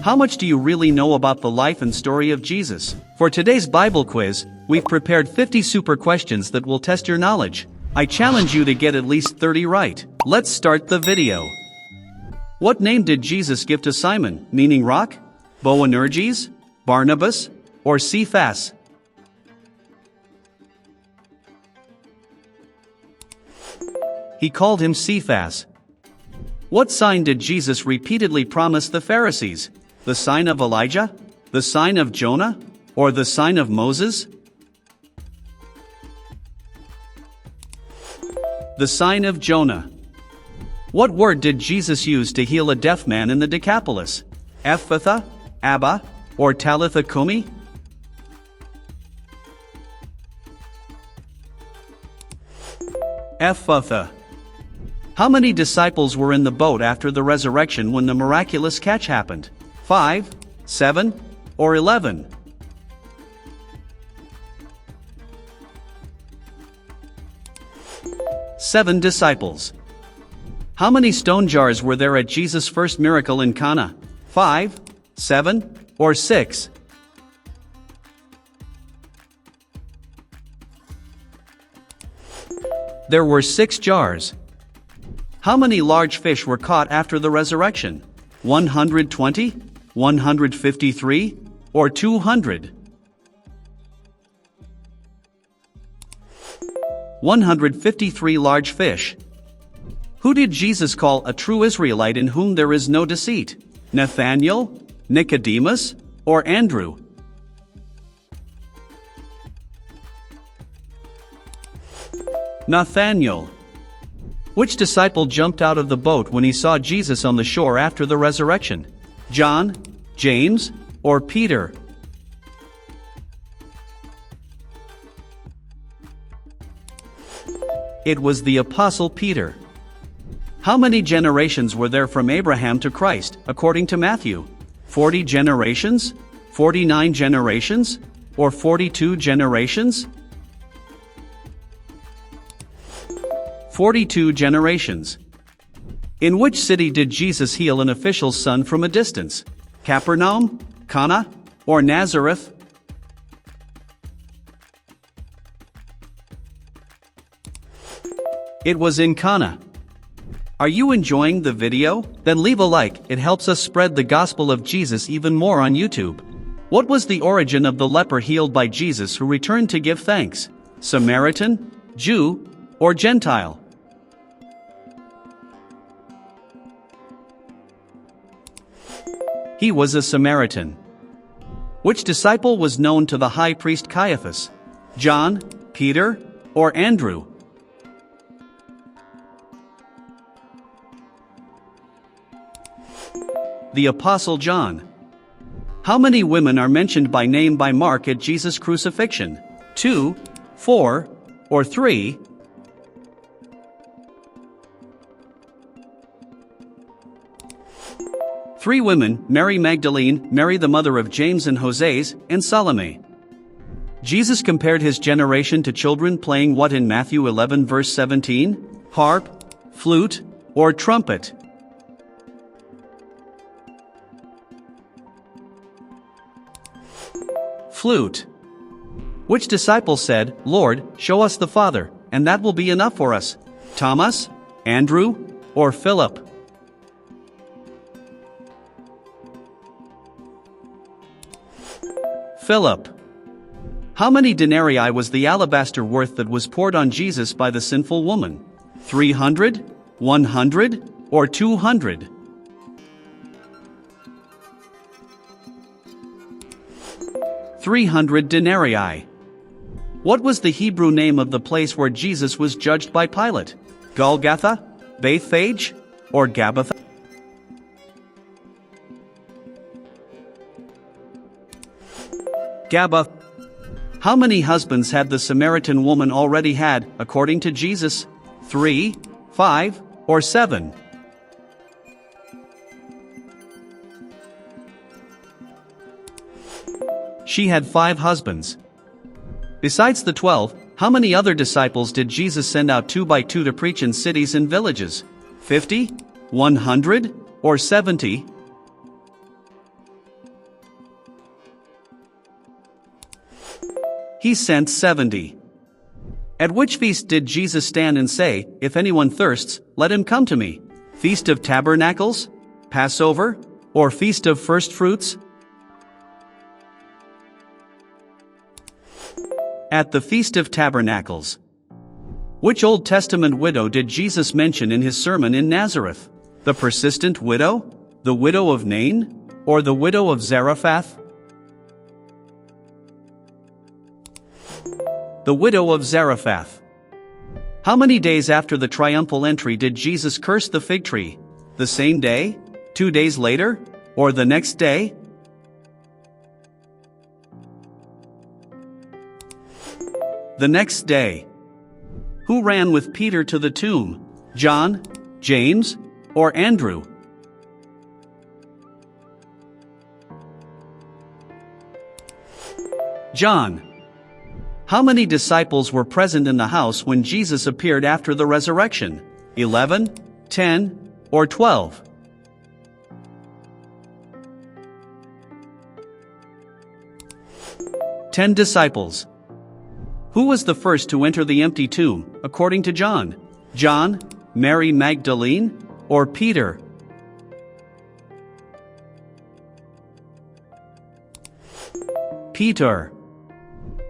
How much do you really know about the life and story of Jesus? For today's Bible quiz, we've prepared 50 super questions that will test your knowledge. I challenge you to get at least 30 right. Let's start the video. What name did Jesus give to Simon, meaning rock, Boanerges, Barnabas, or Cephas? He called him Cephas. What sign did Jesus repeatedly promise the Pharisees? The sign of Elijah, the sign of Jonah, or the sign of Moses? The sign of Jonah. What word did Jesus use to heal a deaf man in the Decapolis? Ephphatha, Abba, or Talitha Kumi? Ephphatha. How many disciples were in the boat after the resurrection when the miraculous catch happened? 5, 7, or 11? Seven disciples. How many stone jars were there at Jesus' first miracle in Cana? 5, 7, or 6? There were 6 jars. How many large fish were caught after the resurrection? 120, 153, or 200? 153 large fish. Who did Jesus call a true Israelite in whom there is no deceit? Nathanael, Nicodemus, or Andrew? Nathanael. Which disciple jumped out of the boat when he saw Jesus on the shore after the resurrection? John, James, or Peter? It was the Apostle Peter. How many generations were there from Abraham to Christ, according to Matthew? 40 generations, 49 generations, or 42 generations? 42 generations. In which city did Jesus heal an official's son from a distance? Capernaum, Cana, or Nazareth? It was in Cana. Are you enjoying the video? Then leave a like, it helps us spread the gospel of Jesus even more on YouTube. What was the origin of the leper healed by Jesus who returned to give thanks? Samaritan, Jew, or Gentile? He was a Samaritan. Which disciple was known to the high priest Caiaphas? John, Peter, or Andrew? The Apostle John. How many women are mentioned by name by Mark at Jesus' crucifixion? 2, 4, or 3? Three women, Mary Magdalene, Mary the mother of James and Joses, and Salome. Jesus compared his generation to children playing what in Matthew 11 verse 17? Harp, flute, or trumpet? Flute. Which disciple said, "Lord, show us the Father, and that will be enough for us"? Thomas, Andrew, or Philip? Philip. How many denarii was the alabaster worth that was poured on Jesus by the sinful woman? 300, 100, or 200? 300 denarii. What was the Hebrew name of the place where Jesus was judged by Pilate? Golgotha, Bethphage, or Gabbatha? Gabbatha. How many husbands had the Samaritan woman already had, according to Jesus? 3, 5, or 7? She had 5 husbands. Besides the 12, how many other disciples did Jesus send out 2 by 2 to preach in cities and villages? 50, 100, or 70? He sent 70. At which feast did Jesus stand and say, "If anyone thirsts, let him come to me"? Feast of Tabernacles? Passover? Or Feast of First Fruits? At the Feast of Tabernacles. Which Old Testament widow did Jesus mention in his sermon in Nazareth? The persistent widow? The widow of Nain? Or the widow of Zarephath? The widow of Zarephath. How many days after the triumphal entry did Jesus curse the fig tree? The same day? 2 days later? Or the next day? The next day. Who ran with Peter to the tomb? John, James, or Andrew? John. How many disciples were present in the house when Jesus appeared after the resurrection? 11, 10, or 12? Ten disciples. Who was the first to enter the empty tomb, according to John? John, Mary Magdalene, or Peter? Peter.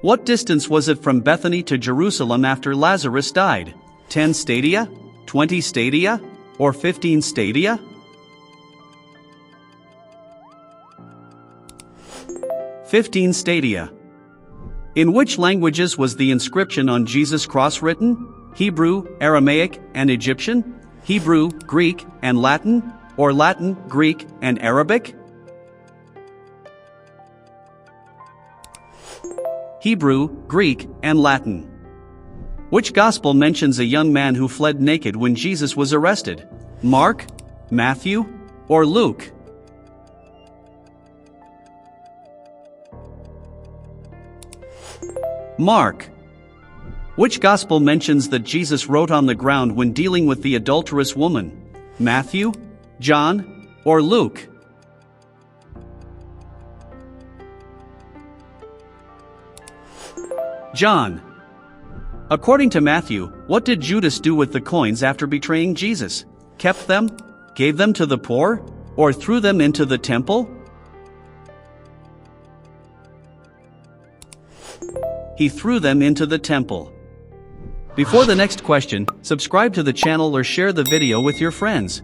What distance was it from Bethany to Jerusalem after Lazarus died? 10 stadia, 20 stadia, or 15 stadia? "15 stadia. In which languages was the inscription on Jesus' cross written? Hebrew, Aramaic, and Egyptian? Hebrew, Greek, and Latin? Or Latin, Greek, and Arabic? Hebrew, Greek, and Latin. Which gospel mentions a young man who fled naked when Jesus was arrested? Mark, Matthew, or Luke? Mark. Which gospel mentions that Jesus wrote on the ground when dealing with the adulterous woman? Matthew, John, or Luke? John. According to Matthew, what did Judas do with the coins after betraying Jesus? Kept them, gave them to the poor, or threw them into the temple? He threw them into the temple. Before the next question, subscribe to the channel or share the video with your friends.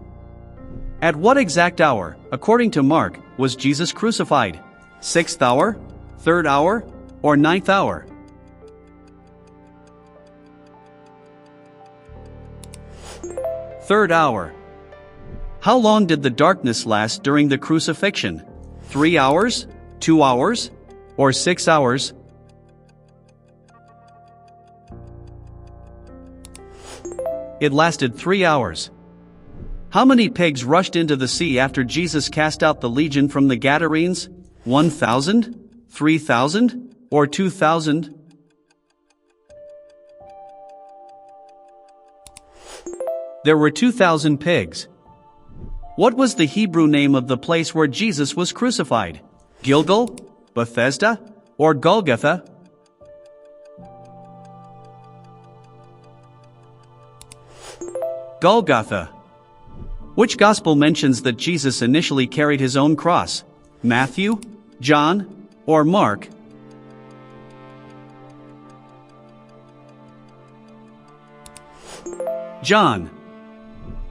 At what exact hour, according to Mark, was Jesus crucified? 6th hour, 3rd hour, or 9th hour? Third hour. How long did the darkness last during the crucifixion? 3 hours, 2 hours, or 6 hours? It lasted 3 hours. How many pigs rushed into the sea after Jesus cast out the legion from the Gadarenes? 1,000, 3,000, or 2,000? There were 2,000 pigs. What was the Hebrew name of the place where Jesus was crucified? Gilgal, Bethesda, or Golgotha? Golgotha. Which gospel mentions that Jesus initially carried his own cross? Matthew, John, or Mark? John.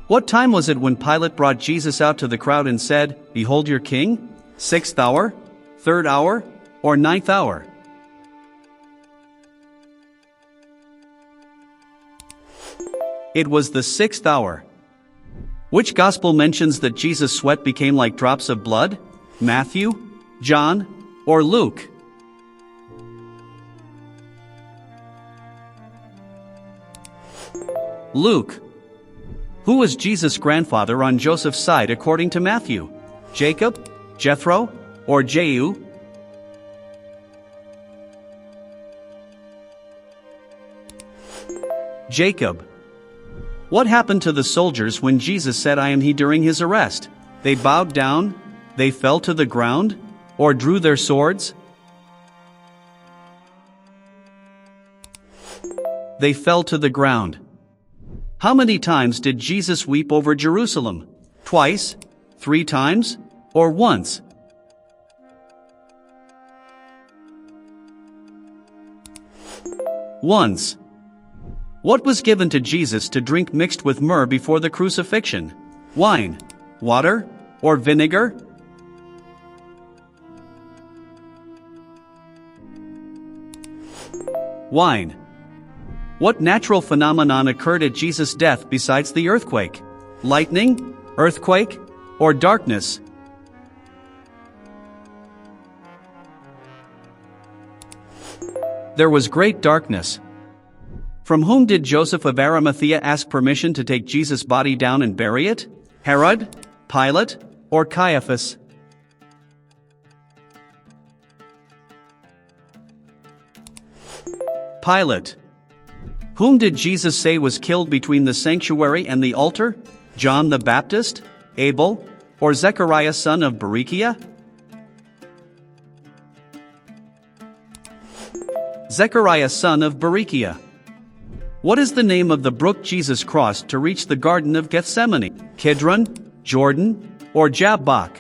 What time was it when Pilate brought Jesus out to the crowd and said, "Behold your king"? 6th hour, 3rd hour, or 9th hour? It was the 6th hour. Which gospel mentions that Jesus' sweat became like drops of blood? Matthew, John, or Luke? Luke. Who was Jesus' grandfather on Joseph's side according to Matthew? Jacob, Jethro, or Jehu? Jacob. What happened to the soldiers when Jesus said, "I am he" during his arrest? They bowed down, they fell to the ground, or drew their swords? They fell to the ground. How many times did Jesus weep over Jerusalem? Twice? 3 times? Or once? Once. What was given to Jesus to drink mixed with myrrh before the crucifixion? Wine, water, or vinegar? Wine. What natural phenomenon occurred at Jesus' death besides the earthquake? Lightning, earthquake, or darkness? There was great darkness. From whom did Joseph of Arimathea ask permission to take Jesus' body down and bury it? Herod, Pilate, or Caiaphas? Pilate. Whom did Jesus say was killed between the sanctuary and the altar? John the Baptist, Abel, or Zechariah son of Berechiah? Zechariah son of Berechiah. What is the name of the brook Jesus crossed to reach the Garden of Gethsemane? Kidron, Jordan, or Jabbok?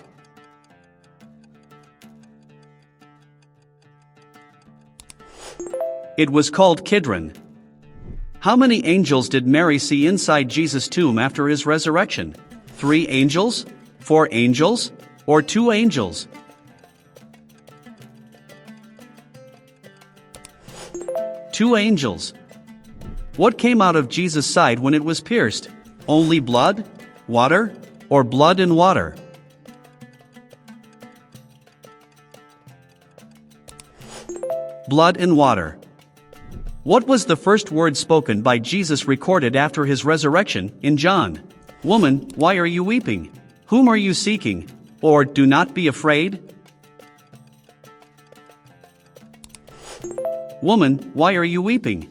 It was called Kidron. How many angels did Mary see inside Jesus' tomb after his resurrection? 3 angels, 4 angels, or 2 angels? Two angels. What came out of Jesus' side when it was pierced? Only blood, water, or blood and water? Blood and water. What was the first word spoken by Jesus recorded after his resurrection in John? Woman, why are you weeping? Whom are you seeking? Or, do not be afraid? Woman, why are you weeping?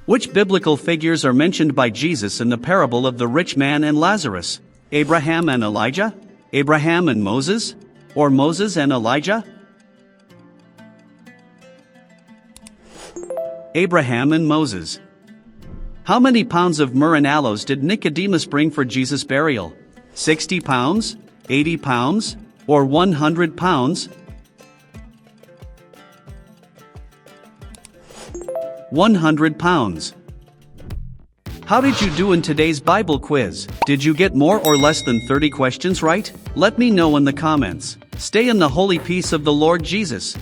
Which biblical figures are mentioned by Jesus in the parable of the rich man and Lazarus? Abraham and Elijah? Abraham and Moses? Or Moses and Elijah? Abraham and Moses. How many pounds of myrrh and aloes did Nicodemus bring for Jesus' burial? 60 pounds, 80 pounds, or 100 pounds? 100 pounds. How did you do in today's Bible quiz? Did you get more or less than 30 questions right? Let me know in the comments. Stay in the holy peace of the Lord Jesus.